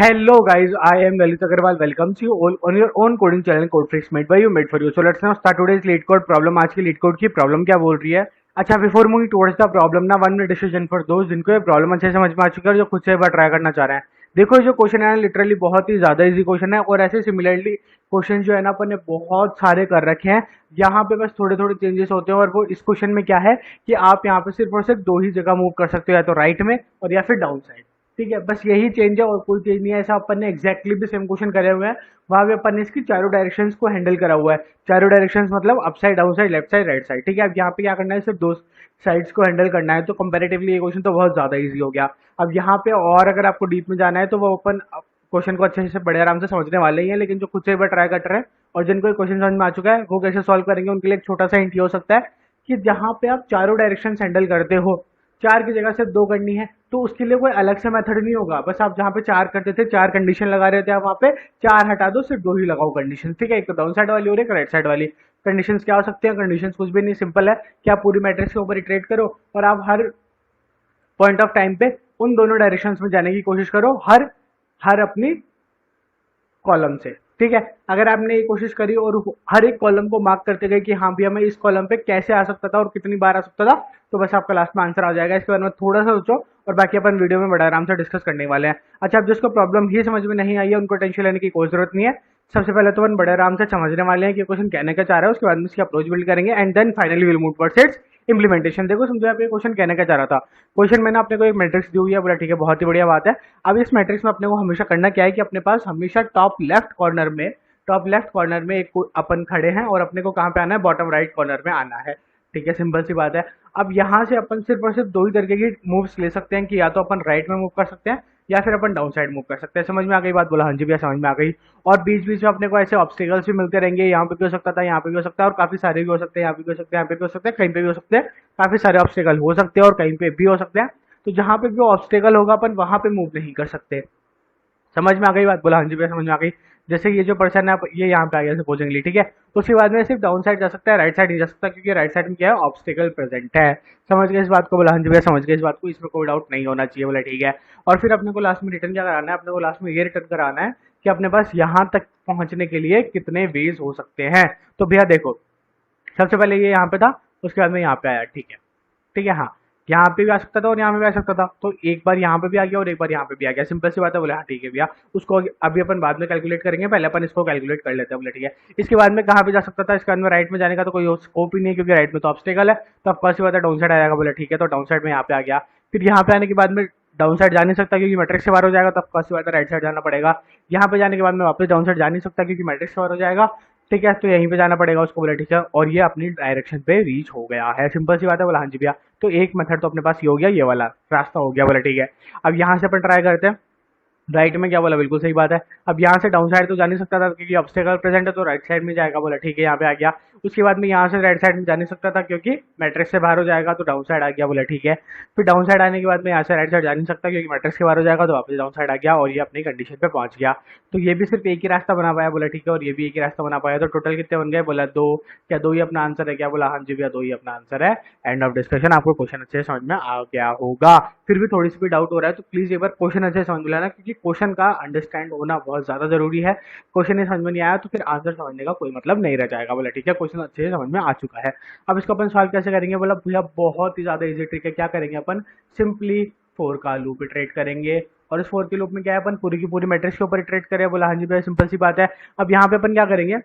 Hello guys, I am Lalit Agarwal. Welcome to you all on your own coding channel Codefreaks made by you, made for you. So let's now start today's lead code problem. आज की lead code की problem क्या बोल रही है? अच्छा, before moving towards the problem ना, one minute decision for दोस्त जिनको ये प्रॉब्लम अच्छे समझ में आ चुका है और जो खुद से एक बार ट्राई करना चाह रहे हैं। देखो, ये जो क्वेश्चन है ना, लिटरली बहुत ही ज्यादा इजी क्वेश्चन है और ऐसे सिमिलरली क्वेश्चन जो है ना अपन ने बहुत सारे कर रखे हैं। यहाँ पे बस थोड़े थोड़े चेंजेस होते हैं और वो इस क्वेश्चन में क्या है कि आप यहाँ पे सिर्फ और सिर्फ दो ही जगह मूव कर सकते हो, या तो राइट में और या फिर डाउन साइड। ठीक है, बस यही चेंज है और कोई चेंज नहीं है। ऐसा अपन ने एग्जैक्टली भी सेम क्वेश्चन करे हुए हैं, वहां पे अपन ने इसकी चारों डायरेक्शंस को हैंडल करा हुआ है। चारों डायरेक्शंस मतलब up side, down side, left side, right side. ठीक है, अब यहाँ पे क्या करना है, सिर्फ दो साइड्स को हैंडल करना है। तो कंपेरेटिवली ये क्वेश्चन तो बहुत ज्यादा ईजी हो गया। अब यहाँ पे और अगर आपको डीप में जाना है तो वो अपन क्वेश्चन को अच्छे से बड़े आराम से समझने वाले ही हैं, लेकिन जो खुद से एक बार ट्राई कर रहे हैं और जिनको क्वेश्चन समझ में आ चुका है वो कैसे सॉल्व करेंगे, उनके लिए एक छोटा सा हिंट ये हो सकता है कि जहाँ पे आप चारों डायरेक्शन हैंडल करते हो, चार की जगह सिर्फ दो करनी है, तो उसके लिए कोई अलग से मेथड नहीं होगा। बस आप जहाँ पे चार करते थे, चार कंडीशन लगा रहे थे, आप वहाँ पे चार हटा दो, सिर्फ दो ही लगाओ कंडीशन। ठीक है, एक तो डाउन साइड वाली और एक राइट साइड वाली। कंडीशंस क्या हो सकते हैं? कंडीशंस कुछ भी नहीं, सिंपल है कि आप पूरी मैट्रिक्स के ऊपर इटरेट करो और आप हर पॉइंट ऑफ टाइम पे उन दोनों डायरेक्शन में जाने की कोशिश करो, हर हर अपनी कॉलम से। ठीक है, अगर आपने ये कोशिश करी और हर एक कॉलम को मार्क करते गए कि हाँ भैया मैं इस कॉलम पे कैसे आ सकता था और कितनी बार आ सकता था, तो बस आपका लास्ट में आंसर आ जाएगा। इसके बारे में थोड़ा सा सोचो और बाकी अपन वीडियो में बड़ा आराम से डिस्कस करने वाले हैं। अच्छा, अब जिसको प्रॉब्लम ही समझ में नहीं आई है उनको टेंशन लेने की कोई जरूरत नहीं है। सबसे पहले तो अपन बड़े आराम से समझने वाले हैं कि क्वेश्चन कहने का चाह रहा है, उसके बाद में इसकी अप्रोच बिल्ड करेंगे and then finally will move towards its implementation. देखो समझो, आप ये क्वेश्चन कहने का चाह रहा था। क्वेश्चन मैंने अपने को एक मैट्रिक्स दी हुई है, बोला ठीक है बहुत ही बढ़िया बात है। अब इस मैट्रिक्स में अपने को हमेशा करना क्या है कि अपने पास हमेशा टॉप लेफ्ट कॉर्नर में एक अपन खड़े हैं और अपने को कहाँ पे आना है, बॉटम राइट कॉर्नर में आना है। ठीक है, सिंपल सी बात है। अब यहाँ से अपन सिर्फ और सिर्फ दो ही तरीके की मूव्स ले सकते हैं कि या तो अपन राइट में मूव कर सकते हैं या फिर अपन डाउन साइड मूव कर सकते हैं। समझ में आ गई बात? बोला हाँ जी भैया समझ में आ गई। और बीच बीच में अपने को ऐसे ऑब्स्टिकल्स भी मिलते रहेंगे, यहाँ पे भी हो सकता था, यहाँ पे भी हो सकता है और काफी सारे भी हो सकते हैं, यहाँ पे भी हो सकते हैं, यहाँ पे भी हो सकते हैं, कहीं पे भी हो सकते हैं। काफी सारे ऑब्स्टिकल हो सकते हैं और कहीं पे भी हो सकते हैं। तो जहाँ पे भी ऑब्स्टिकल होगा अपन वहां पे मूव नहीं कर सकते। समझ में आ गई बात? बोला हाँ जी भैया समझ में आ गई। जैसे ये जो पर्सन है ये यहाँ पे आ गया सपोजिंगली, ठीक है, तो उसके बाद में सिर्फ डाउन साइड जा सकता है, राइट साइड नहीं जा सकता, क्योंकि राइट साइड में क्या है, ऑब्स्टिकल प्रेजेंट है। समझ गए इस बात को? बोला हाँ जी भैया समझ गए इस बात को, इसमें कोई डाउट नहीं होना चाहिए। बोला ठीक है। और फिर अपने को लास्ट में रिटर्न क्या कराना है? अपने को लास्ट में ये रिटर्न कराना है कि अपने पास यहाँ तक पहुंचने के लिए कितने वेज हो सकते हैं। तो भैया देखो, सबसे पहले ये यहाँ पे था, उसके बाद में यहाँ पे आया। ठीक है, ठीक है, हाँ, यहाँ पे भी आ सकता था और यहाँ पे भी आ सकता था, तो एक बार यहाँ पे भी आ गया और एक बार यहाँ पे भी आ गया। सिंपल सी बात है। बोले हाँ ठीक है भैया, उसको अभी अपन बाद में कैलकुलेट करेंगे, पहले अपन इसको कैलकुलेट कर लेते हैं। बोले ठीक है। इसके बाद में कहाँ पे जा सकता था? इसके बाद में राइट में जाने का तो कोई स्कोप ही नहीं है, क्योंकि राइट में तो ऑब्स्टेकल है, तो ऑफकोर्स सी बात है डाउन साइड आएगा। बोले ठीक है, तो डाउन साइड में यहाँ पे आ गया। फिर यहाँ पे आने के बाद में डाउन साइड जा नहीं सकता क्योंकि मैट्रिक्स से बाहर हो जाएगा, तो ऑफकोर्स सी बात है राइट साइड जाना पड़ेगा। यहाँ पे जाने के बाद में वापस डाउन साइड जा नहीं सकता क्योंकि मैट्रिक्स से बाहर हो जाएगा। ठीक है, तो यहीं पे जाना पड़ेगा उसको। बोला ठीक है, और ये अपनी डायरेक्शन पे रीच हो गया है। सिंपल सी बात है। बोला हाँ जी भैया, तो एक मेथड तो अपने पास ये हो गया, ये वाला रास्ता हो गया। बोला ठीक है। अब यहाँ से अपन ट्राई करते हैं राइट में। क्या बोला? बिल्कुल सही बात है। अब यहाँ से डाउन साइड तो जा नहीं सकता था क्योंकि ऑब्स्टेकल प्रेजेंट है, तो राइट साइड में जाएगा। बोला ठीक है, यहाँ पे आ गया। उसके बाद में यहाँ से राइट साइड में जा नहीं सकता था क्योंकि मैट्रिक्स से बाहर हो जाएगा, तो डाउन साइड आ गया। बोला ठीक है। फिर डाउन साइड आने के बाद में यहाँ से राइट साइड जा नहीं सकता क्योंकि मैट्रिक्स के बाहर हो जाएगा, तो वापस डाउन साइड आ गया और ये अपनी कंडीशन पे पहुंच गया। तो ये भी सिर्फ एक ही रास्ता बना पाया। बोला ठीक है, और ये भी एक ही रास्ता बना पाया। तो टोटल कितने बन गए? बोला दो। क्या दो ही अपना आंसर है? क्या बोला हाँ जी भैया दो ही अपना आंसर है। End of discussion. आपको क्वेश्चन अच्छे से समझ में आ गया होगा। फिर भी थोड़ी सी भी डाउट हो रहा है तो प्लीज एक बार क्वेश्चन अच्छे से समझ लेना, क्योंकि क्वेश्चन का अंडरस्टैंड होना बहुत ज्यादा जरूरी है। क्वेश्चन ही समझ में नहीं आया तो फिर आंसर समझने का कोई मतलब नहीं रह जाएगा। बोला ठीक है, क्वेश्चन अच्छे से समझ में आ चुका है। अब इसको अपन सॉल्व कैसे करेंगे? बोला भैया बहुत ही ज्यादा इजी ट्रिक है। क्या करेंगे अपन? सिंपली फोर का लूप इटरेट करेंगे और इस फोर के लूप में क्या है, अपन पूरी की पूरी मैट्रिक्स के ऊपर इटरेट करें। बोला हाँ जी भैया सिंपल सी बात है। अब यहाँ पे अपन क्या करेंगे?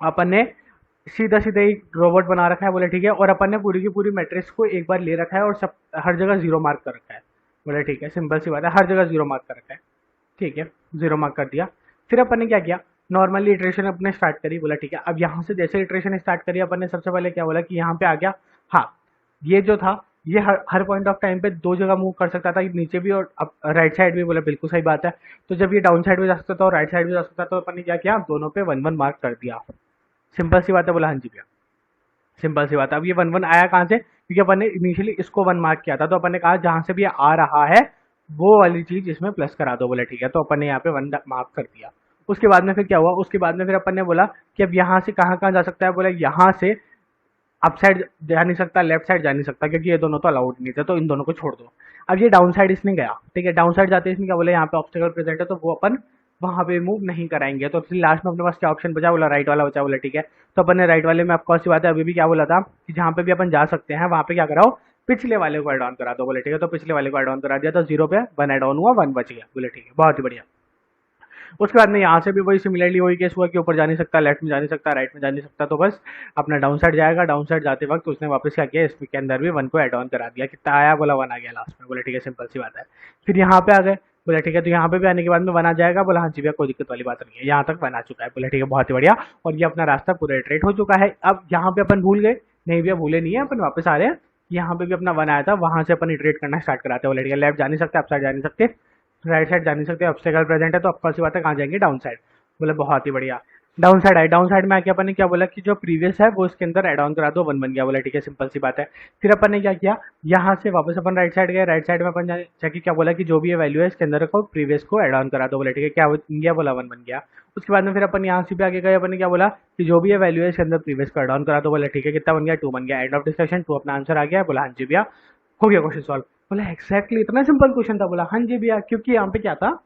अपन ने सीधा सीधा एक रोबोट बना रखा है। बोले ठीक है, और अपन ने पूरी की पूरी मैट्रिक्स को एक बार ले रखा है और सब हर जगह जीरो मार्क कर रखा है। बोले ठीक है, सिंपल सी बात है, हर जगह जीरो मार्क कर रखा है। ठीक है, जीरो मार्क कर दिया। फिर अपन ने क्या किया? नॉर्मली इटरेशन अपने स्टार्ट करी। बोला ठीक है, अब यहाँ से जैसे इटरेशन स्टार्ट करी अपन ने, सबसे पहले क्या बोला कि यहाँ पे आ गया। हाँ, ये जो था ये हर पॉइंट ऑफ टाइम पे दो जगह मूव कर सकता था, नीचे भी और राइट साइड भी। बोला बिल्कुल सही बात है। तो जब ये डाउन साइड में जा सकता था और राइट साइड में जा सकता था, तो अपन ने क्या किया? दोनों पे वन वन मार्क कर दिया। सिंपल सी बात है। बोला हाँ जी भैया सिंपल सी बात है। अब ये वन वन आया कहाँ से? क्योंकि अपन ने इनिशियली इसको वन मार्क किया था, तो अपन ने कहा जहां से भी आ रहा है वो वाली चीज इसमें प्लस करा दो। बोले ठीक है, तो अपन ने यहाँ पे वन मार्क कर दिया। उसके बाद में फिर क्या हुआ? उसके बाद में फिर अपन ने बोला कि अब यहाँ से कहाँ कहाँ जा सकता है? बोला यहाँ से अप साइड जा नहीं सकता, लेफ्ट साइड जा नहीं सकता, क्योंकि ये दोनों तो अलाउड नहीं थे, तो इन दोनों को छोड़ दो। अब ये डाउन साइड इसने गया, ठीक है, डाउन साइड जाते इसने क्या बोला, यहाँ पे ऑब्स्टेकल प्रेजेंट है, तो वो अपन वहां पे मूव नहीं कराएंगे। तो फिर लास्ट में अपने पास क्या ऑप्शन बचा, बोला राइट वाला बचा, बोला ठीक है। तो अपन ने राइट वाले में आपको सी बात है, अभी भी क्या बोला था कि जहाँ पे भी अपन जा सकते हैं वहां पे क्या कराओ, पिछले वाले को एड ऑन करा दो, बोले ठीक है। तो पिछले वाले को एड ऑन करा दिया, तो 0 पे 1 एड ऑन हुआ, 1 बच गया, बोले ठीक है, बहुत ही बढ़िया। उसके बाद में यहाँ से भी वही सिमिलरली वही केस हुआ कि ऊपर जा नहीं सकता, लेफ्ट में जा नहीं सकता, राइट में जा नहीं सकता, तो बस अपना डाउन साइड जाएगा। डाउन साइड जाते वक्त उसने वापस क्या किया, इसके अंदर भी 1 को एड ऑन करा दिया। कितना आया, बोला 1 आ गया लास्ट में, बोले ठीक है, सिंपल सी बात है। फिर यहाँ पे आ गए, बोला ठीक है, तो यहाँ पे भी आने के बाद में 1 आ जाएगा, बोला हाँ जी भैया कोई दिक्कत वाली बात नहीं है, यहाँ तक 1 आ चुका है, बोला ठीक है, बहुत ही बढ़िया। और ये अपना रास्ता पूरा इटरेट हो चुका है। अब यहाँ पे अपन भूल गए, नहीं भैया भूले नहीं है, अपन वापस आ रहे हैं, यहाँ पे भी अपना 1 आया था, वहां से अपन इटरेट करना स्टार्ट कराते हैं। बोले ठीक है, लेफ्ट जा नहीं सकते, अप साइड जा नहीं सकते, राइट साइड जा नहीं सकते, ऑब्स्टेकल प्रेजेंट है, तो ऑफकोर्स बात है कहाँ जाएंगे, डाउन साइड। बोले बहुत ही बढ़िया। डाउन साइड आए, डाउन साइड में आके अपन ने क्या बोला कि जो प्रीवियस है वो इसके अंदर एड ऑन करा दो, 1 बन गया, बोला ठीक है, सिंपल सी बात है। फिर अपन ने क्या किया, यहाँ से वापस अपन राइट साइड गए, राइट साइड में अपन जाके क्या बोला कि जो भी ये वैल्यू है इसके अंदर रखो, प्रीवियस को एड ऑन करा दो, बोले ठीक है, क्या बन गया, बोला 1 बन गया। उसके बाद में फिर अपन यहाँ से भी आगे गए, अपन ने क्या बोला कि जो भी ये वैल्यू है इसके अंदर प्रीवियस को एड ऑन करा दो, बोला ठीक है, कितना बन गया, 2 बन गया, एंड ऑफ डिस्कशन, 2 अपना आंसर आ गया, बोला हाँ जी भैया हो गया क्वेश्चन सॉल्व। बोला एक्जैक्टली इतना सिंपल क्वेश्चन था, बोला हाँ जी भैया, क्योंकि यहाँ पे क्या था,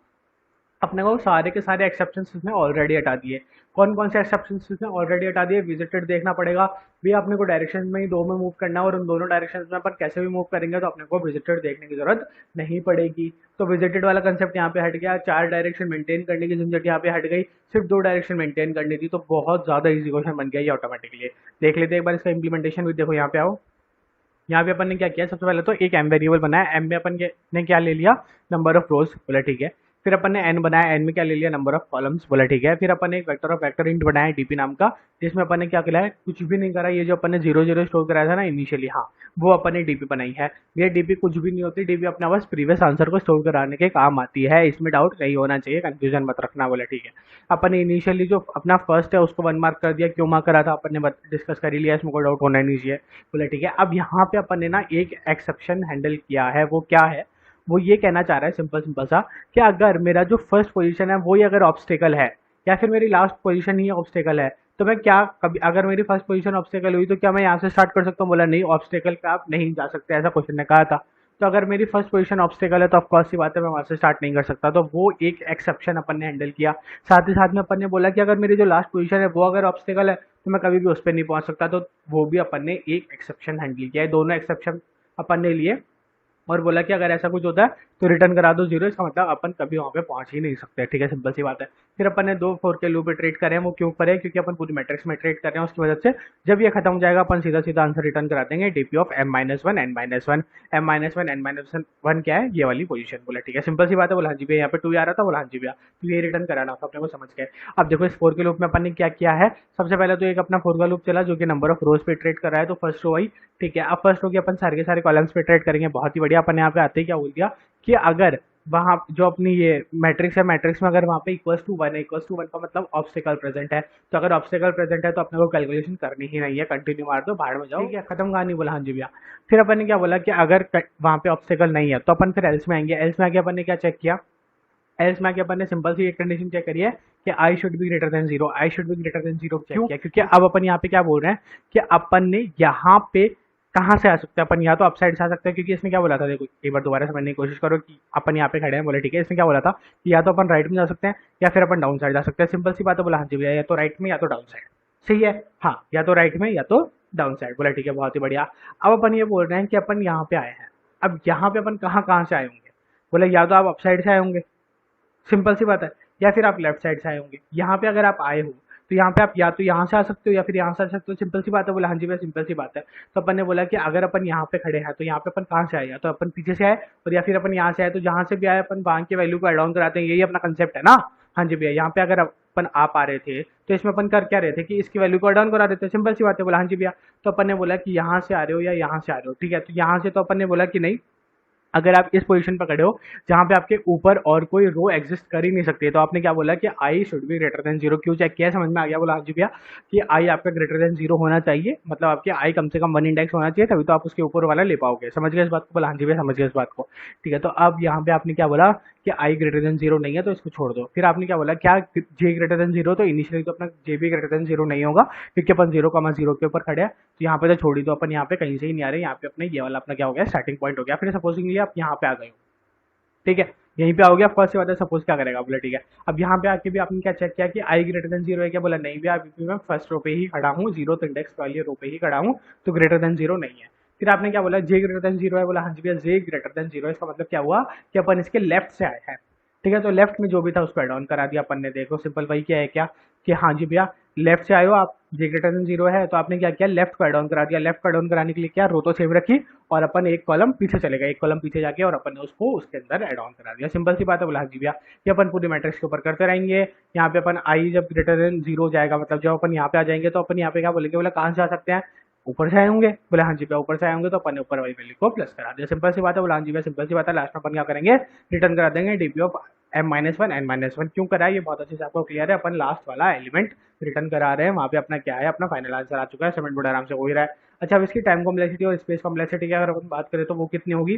अपने को सारे के सारे एक्सेप्शंस इसने ऑलरेडी हटा दिए। कौन कौन से एक्सेप्शंस इसने ऑलरेडी हटा दिए, विजिटेड देखना पड़ेगा भी, अपने को डायरेक्शन में ही 2 में मूव करना है, और उन दोनों डायरेक्शन में अपन कैसे भी मूव करेंगे तो अपने को विजिटेड देखने की जरूरत नहीं पड़ेगी। तो विजिटेड वाला कंसेप्ट यहाँ पे हट गया, 4 डायरेक्शन मेंटेन करने की झंझट यहाँ पे हट गई, सिर्फ 2 डायरेक्शन मेंटेन करनी थी, तो बहुत ज्यादा इजी क्वेश्चन बन गया ये ऑटोमेटिकली। देख लेते एक बार इसका इंप्लीमेंटेशन भी, देखो यहाँ पे आओ, यहाँ पे अपन ने क्या किया, सबसे पहले तो एक एम वेरिएबल बनाया, एम में अपन ने क्या ले लिया, नंबर ऑफ रोज, बोला ठीक है। फिर अपन ने एन बनाया, एन में क्या ले लिया, नंबर ऑफ कॉलम्स, बोला ठीक है। फिर अपन ने एक वेक्टर ऑफ वेक्टर इंट बनाया डीपी नाम का, जिसमें अपन ने क्या किया है, कुछ भी नहीं करा, ये जो अपन ने 0 0 स्टोर कराया था ना इनिशियली, हाँ वो अपन ने डीपी बनाई है। ये डीपी कुछ भी नहीं होती, डीपी अपना बस प्रीवियस आंसर को स्टोर कराने के काम आती है, इसमें डाउट नहीं होना चाहिए, कंफ्यूजन मत रखना, बोला ठीक है। अपन ने इनिशियली जो अपना फर्स्ट है उसको 1 मार्क कर दिया, क्यों मार्क करा था अपन ने डिस्कस कर ही लिया, इसमें कोई डाउट होना नहीं चाहिए, बोला ठीक है। अब यहाँ पे अपन ने ना एक एक्सेप्शन हैंडल किया है, वो क्या है, वो ये कहना चाह रहा है सिंपल सिंपल सा कि अगर मेरा जो फर्स्ट पोजीशन है वो ही अगर ऑब्स्टेकल है, या फिर मेरी लास्ट पोजीशन ही ऑब्स्टेकल है, तो मैं क्या कभी, अगर मेरी फर्स्ट पोजीशन ऑब्स्टेकल हुई तो क्या मैं यहाँ से स्टार्ट कर सकता हूँ, बोला नहीं, ऑब्स्टेकल पे आप नहीं जा सकते, ऐसा क्वेश्चन ने कहा था। तो अगर मेरी फर्स्ट पोजीशन ऑब्स्टेकल है तो ऑफकोर्स सी बात है मैं वहां से स्टार्ट नहीं कर सकता, तो वो एक एक्सेप्शन अपन ने हैंडल किया। साथ ही साथ में अपन ने बोला कि अगर मेरी जो लास्ट पोजीशन है वो अगर ऑब्स्टेकल है तो मैं कभी भी उस पर नहीं पहुंच सकता, तो वो भी अपन ने एक एक्सेप्शन हैंडल किया है। दोनों एक्सेप्शन अपन ने लिए और बोला कि अगर ऐसा कुछ होता है तो रिटर्न करा दो 0, इसका मतलब अपन कभी वहां पे पहुंच ही नहीं सकते, ठीक है, सिंपल सी बात है। फिर अपन ने 2 4 के लूप इटरेट करे हैं, वो क्यों करे, क्योंकि अपन पूरी मैट्रिक्स में इटरेट कर रहे हैं, उसकी वजह से जब ये खत्म हो जाएगा अपन सीधा सीधा आंसर रिटर्न करा देंगे, DP of m-1 n-1, m-1 n-1 क्या है, ये वाली पोजीशन, बोला ठीक है, सिंपल सी बात है। बोला हाँ जी भैया, यहाँ पे 2 आ रहा था, बोला हाँ जी भैया, तो ये रिटर्न कराना था, अपने को समझ गए। अब देखो इस 4 के लूप में अपन ने क्या किया है, सबसे पहले तो एक अपना 4 का लूप चला जो कि नंबर ऑफ रोज पे इटरेट कर रहा है, तो फर्स्ट रो वही, ठीक है। अब फर्स्ट रो के अपन सारे के सारे कॉलम्स पे इटरेट करेंगे, बहुत ही बढ़िया। अपन यहाँ पे आते ही क्या बोल दिया कि अगर वहां जो अपनी ये मैट्रिक्स है, मैट्रिक्स में अगर वहां पे इक्वल्स टू 1 है, इक्वल्स टू 1 का मतलब ऑब्स्टेकल प्रेजेंट है, तो अगर ऑब्स्टेकल प्रेजेंट है तो अपने को कैलकुलेशन करनी ही नहीं है, कंटिन्यू मार दो, बाहर में जाओ, ठीक है, खत्म कहानी, बोला हाँ जी भैया। फिर अपन ने क्या बोला कि अगर वहां पे ऑब्स्टेकल नहीं है तो अपन फिर एल्स में आएंगे, एल्स में आके अपन ने क्या चेक किया, एल्स में आके अपन ने सिंपल सी एक कंडीशन चेक करी है कि I should be greater than 0, I should be greater than 0 check किया, क्योंकि अब अपन यहाँ पे क्या बोल रहे हैं कि अपन ने यहाँ पे कहाँ से आ सकते हैं, अपन या तो अपसाइड से आ सकते हैं, क्योंकि इसने क्या बोला था, देखो एक बार दोबारा समझने की कोशिश करो कि अपन यहाँ पे खड़े हैं, बोले ठीक है, इसने क्या बोला था कि या तो अपन राइट में जा सकते हैं या फिर अपन डाउन साइड जा सकते हैं, सिंपल सी बात है। बोला हाँ जी भैया, या तो राइट में या तो डाउन साइड, सही है, हाँ, या तो राइट में या तो डाउन साइड, बोला ठीक है, बहुत ही बढ़िया। अब अपन ये बोल रहे हैं कि अपन यहाँ पे आए हैं, अब यहाँ पे अपन कहाँ कहाँ से आए होंगे, बोले या तो आप अपसाइड से आए होंगे, सिंपल सी बात है, या फिर आप लेफ्ट साइड से आए होंगे। यहाँ पे अगर आप आए हो तो यहाँ पे आप या तो यहाँ से आ सकते हो या फिर यहाँ से आ सकते हो, सिंपल सी बात है। बोला हाँ जी भैया, सिंपल सी बात है। तो अपन ने बोला कि अगर अपन यहाँ पे खड़े हैं तो यहाँ पे अपन कहाँ से आए, या तो अपन पीछे से आए और या फिर अपन यहाँ से आए, तो जहाँ से भी आए अपन वहां की वैल्यू को एड ऑन कराते हैं, यही अपना कंसेप्ट है ना। हाँ जी भैया, यहाँ पे अगर अपन आ पा रहे थे तो इसमें अपन कर क्या रहे थे कि इसकी वैल्यू को एड ऑन करा देते, सिंपल सी बात है। बोला हाँ जी भैया, तो अपन ने बोला कि यहाँ से आ रहे हो या यहाँ से आ रहे हो, ठीक है, तो यहाँ से तो अपन ने बोला कि नहीं, अगर आप इस पोजीशन पर खड़े हो जहां पे आपके ऊपर और कोई रो एग्जिस्ट कर ही नहीं सकती है, तो आपने क्या बोला कि I should be greater than 0, क्यों चेक किया, समझ में आ गया। बोला हाँ जी भैया कि आई आपका ग्रेटर देन 0 होना चाहिए, मतलब आपके आई कम से कम 1 इंडेक्स होना चाहिए, तभी तो आप उसके ऊपर वाला ले पाओगे, समझ गए इस बात को। बोला हाँ जी भैया, समझ गए इस बात को, ठीक है। तो अब यहाँ पे आपने क्या बोला कि आई ग्रेटर देन जीरो नहीं है तो इसको छोड़ दो। फिर आपने क्या बोला, क्या जे ग्रेटर देन जीरो, तो इनिशियली तो अपना जे भी ग्रेटर देन जीरो नहीं होगा क्योंकि अपन 0,0 के ऊपर खड़े हैं, तो यहाँ पे तो छोड़ ही दो, अपन यहाँ पे कहीं से ही नहीं आ रहे, यहाँ पे अपने ये वाला अपना क्या हो गया, स्टार्टिंग पॉइंट हो गया। फिर सपोजिंगली आप यहाँ पे आ गए हो, ठीक है, यहीं पे आओगे, फर्स्ट से बात है, सपोज क्या करेगा, बोला ठीक है, अब यहाँ पे आके भी आपने क्या चेक किया कि आई ग्रेटर देन जीरो है क्या, बोला नहीं भी, अभी मैं फर्स्ट रो पे ही खड़ा हूँ, जीरो इंडेक्स वाली रो पे ही खड़ा हूँ, तो ग्रेटर देन जीरो नहीं है। फिर आपने क्या बोला, जे ग्रेटर देन जीरो है, बोला हाँ जी भैया जे ग्रेटर देन जीरो है, इसका मतलब क्या हुआ कि अपन इसके लेफ्ट से आए हैं, ठीक है, तो लेफ्ट में जो भी था उसको एड ऑन करा दिया अपन ने। देखो सिंपल वही क्या है क्या कि हाँ जी भैया लेफ्ट से आए हो आप, जे ग्रेटर देन जीरो है, तो आपने क्या किया, लेफ्ट को एड ऑन करा दिया। लेफ्ट को एड ऑन कराने के लिए क्या, रो तो सेम रखी और अपन एक कॉलम पीछे चले गए, एक कॉलम पीछे जाके और अपन ने उसको उसके अंदर एड ऑन करा दिया। सिंपल सी बात है, बोला हाँ जी भैया ये अपन पूरी मैट्रिक्स के ऊपर करते रहेंगे। यहाँ पे अपन आई जब ग्रेटर देन जीरो जाएगा, मतलब जब अपन यहाँ पे आ जाएंगे तो अपन यहाँ पे क्या बोलेंगे, बोला कहाँ से आ सकते हैं, ऊपर से आए होंगे, बोले हाँ जी भैया ऊपर से आए होंगे, तो अपन ने ऊपर वाली वैल्यू को प्लस करा दिया। सिंपल सी बात है, बोला हाँ जी भैया सिंपल सी बात है। लास्ट में अपन क्या करेंगे, रिटर्न करा देंगे डीपी ऑफ m-1 n-1। क्यों करा है ये बहुत अच्छे से आपको क्लियर है, अपन लास्ट वाला एलिमेंट रिटर्न करा रहे हैं, वहाँ पे अपना क्या है, अपना फाइनल आंसर आ चुका है, सबमिट बोर्ड आराम से हो ही रहा है। अच्छा, अब इसकी टाइम कॉम्प्लेक्सिटी और स्पेस कॉम्प्लेक्सिटी की अगर अपन बात करें तो वो कितनी होगी,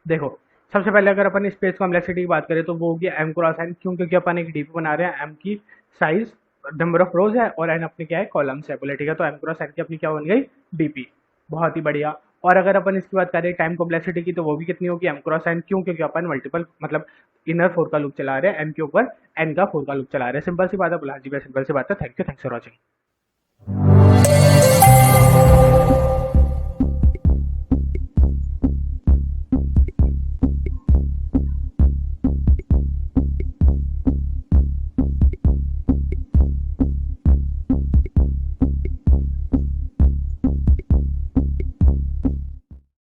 देखो सबसे पहले अगर अपन स्पेस कॉम्प्लेक्सिटी की बात करें तो वो होगी m क्रॉस n, क्यों, क्योंकि अपन एक डीपी बना रहे हैं, m की साइज नंबर ऑफ रोज है और n अपने क्या है, कॉलम्स है, बोले ठीक है, तो m क्रॉस n की अपनी क्या बन गई, डीपी, बहुत ही बढ़िया। और अगर अपन इसकी बात करें टाइम कॉम्प्लेक्सिटी की तो वो भी कितनी होगी, m क्रॉस n, क्यों, क्योंकि अपन मल्टीपल मतलब इनर फोर का लूप चला रहे हैं, m के ऊपर n का फोर का लूप चला रहे हैं। सिंपल सी बात है, बोला जी भाई सिंपल सी बात है। Thank you, thanks for watching.